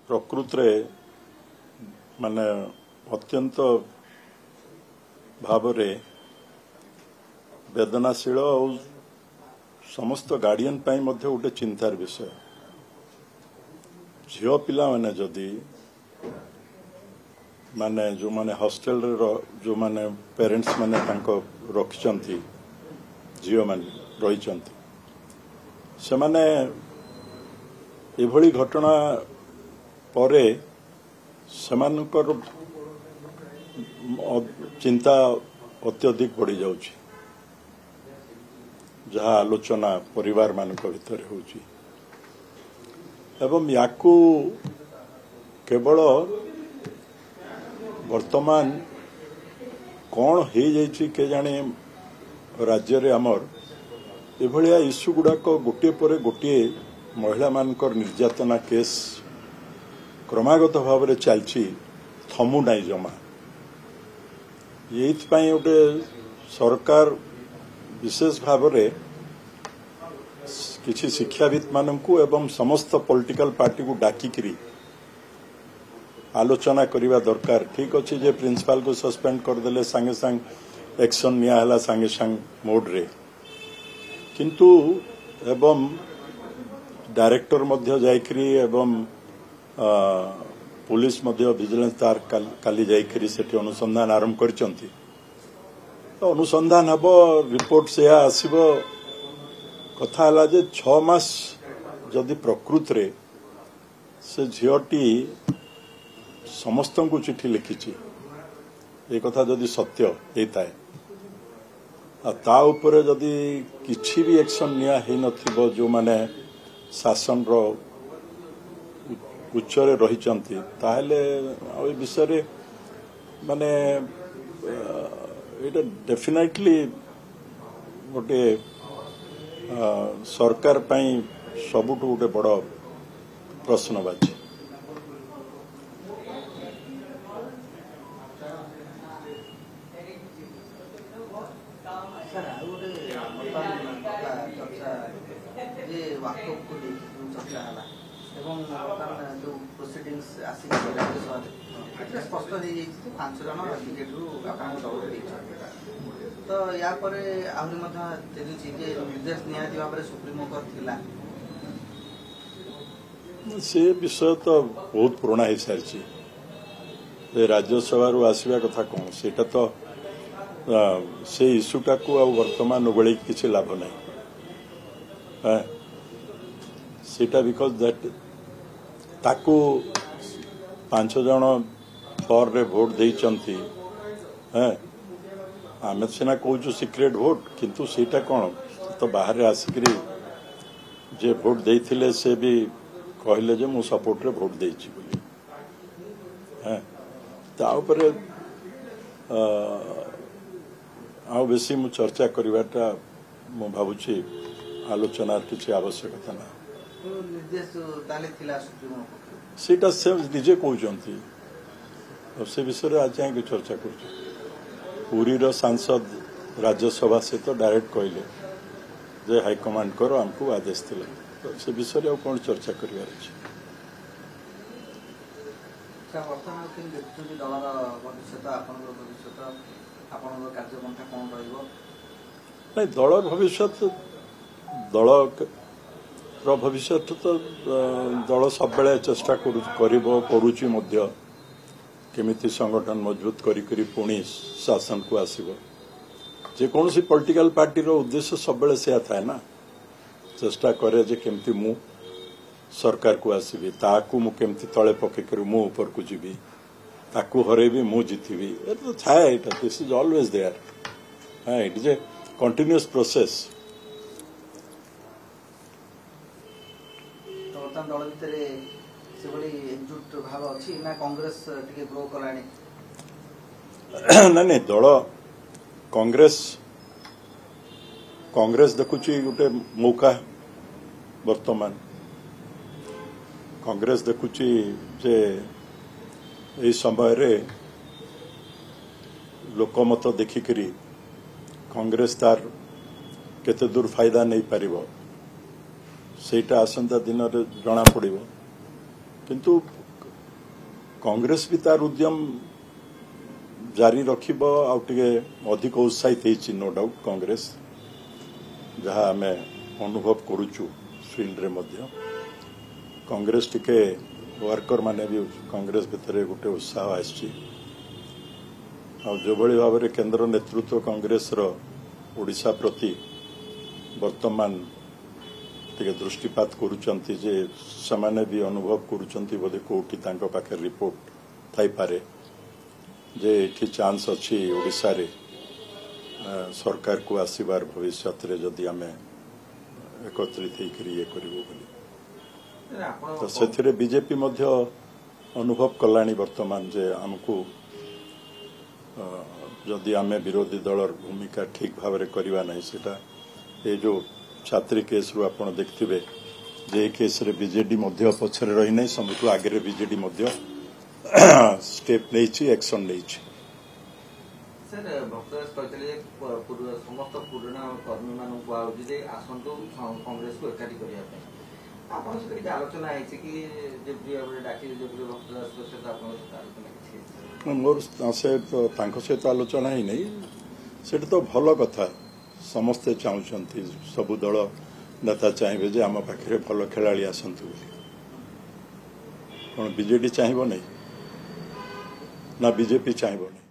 प्रकृत माने अत्यंत भाव वेदनाशील और समस्त गार्डियन पाई मध्य गोटे चिंतार विषय झील पिला माने जदि माने जो माने हॉस्टल जो माने पेरेंट्स माने तांको रखिचंती झील माने रहिचंती से माने एभली घटना परे सेमानकर चिंता अत्यधिक बढ़ी जाउछि जहाँ आलोचना परिवार मानक भितर होउछि एवं याकू केवल वर्तमान कौन हो जाइछि के जाने राज्य रे हमर एभलिया इश्यू गुड़ाक गोटे पर गोटे महिला मानकर निर्यातना केस क्रमागत भाव में चलछि थमु नाई जमा ये गोटे सरकार विशेष भाव में किसी शिक्षाविद मानकू एवं समस्त पॉलिटिकल पार्टी को डाकिकरी आलोचना करने दरकार ठीक अच्छे जे प्रिंसिपल को सस्पेंड करदे सांगे सांग एक्शन निया सांगे सांग मोड रे किंतु एवं डायरेक्टर मध्य जाइकरी एवं पुलिस मध्य विजिलेंस तार काली जाइकरी सेठी अनुसंधान आरंभ करचंती तो अनुसंधान हब रिपोर्ट से आसीबो कथा हला जे 6 मास जदि प्रकृत रे से झीटी समस्त को चिठी लिखिची ए कथा जदि सत्य होता है ता उपरे जदि किछि भी एक्शन निया हे नथिबो जो माने शासन रो उच्चरे रहिचंती ताहले आ विषय रे माने एटा डेफिनेटली गोटे सरकार पई सबुठु गोटे बड़ प्रश्नवाची जो प्रोसीडिंग्स आसिक स्पष्ट हो जाए 5 जन विकेट्रु तो या आहरी निर्देश निहाती भाव में सुप्रीमो थिला से विषय तो बहुत पुराना हो सारी राज्यसभा आसवा कथा कौन से तो से इश्यूटा को वर्तमान उगल किसी लाभ ना सेटा बिकॉज दैट ताकू 5 जन फॉर रे भोट देइचंती आम सीना कहूँ सिक्रेट भोट किंतु सेटा कौन तो बाहर आसिक जे भोट देइथिले से भी कहले जे मु सपोर्ट रे भोट देइछि बोली ता ऊपर आ बेसी मु चर्चा करवाटा मु भाबुछि आलोचना किसी आवश्यकता ना सीटा से निजे कहते से विषय आज जाए चर्चा कर सांसद राज्यसभा से तो डायरेक्ट कहले जे हाईकमांड करो हमको आदेश दिले तो से विषय आ कौन चर्चा कर दल भविष्य दल भविष्य तो दल सब चेष्टा करुची केमिति संगठन मजबूत करी पुणी शासन को आसीबो जेकोसी पॉलिटिकल पार्टी रो उद्देश्य सब से था ना चेष्टा करे जे केमिति मु सरकार को आसीबी ताकू मु केमिति तळे पकेकर मु ऊपर को जीवी ताकू हरेबी मु जीतीबी ए तो थाए एटा दिस इज ऑलवेज देयर हां it is a continuous process दल भितर एकजुट भाव अच्छी ना कांग्रेस टिके ग्रो कलानी ना दल कांग्रेस देखुची गोटे मौका वर्तमान कांग्रेस देखुची जे ए समय रे लोकमत देखिकरी कांग्रेस तार केते दूर फायदा नहीं पारिबो सेटा आसंता दिन जना पड़ो किंतु कांग्रेस भी तार उद्यम जारी रखिब आउटे अधिक उत्साहित होती नो डाउट कांग्रेस जहाँ आम अनुभव करुचु फील्ड रे मध्य कांग्रेस टिके वर्कर माने भी कांग्रेस भितर गोटे उत्साह आसी जो भाव में केंद्र नेतृत्व कांग्रेस ओडिशा प्रति वर्तमान टिके दृष्टिपात करुचंती जे समाने भी अनुभव करुचंती बोले कोठी तांको पाखे रिपोर्ट थाई पारे जे एठी चांस अछि ओडिशा रे सरकार को आसीबार भविष्य रे जदि आमे एकत्रित होकर ये करिवो बोली तो सेथिरे बीजेपी मध्य अनुभव कलानी वर्तमान जे हमको जदि आमे विरोधी दलर भूमिका ठीक भाव में करवा नहीं सेटा ये जो छात्री केस रु आपण देखथिबे जे केस रे बीजेडी मध्य पछरे रही नहीं सबुठ आगे बीजेडी मध्य स्टेप नहीं एक्शन नहीं सर भक्तदास कहते समस्त पुराना कर्मी मानक आसतु कांग्रेस को एकाठी करने आपन सहित आलोचना है कि डाक भक्तदास सहित आलोचना मोर सहित आलोचना ही नहीं से तो भल कथा समस्ते चाहते सबु दल नेता चाहिए जे आम पाखे भल खेला आसतु कौन बीजेडी चाहिए नहीं ना बीजेपी चाहिए नहीं।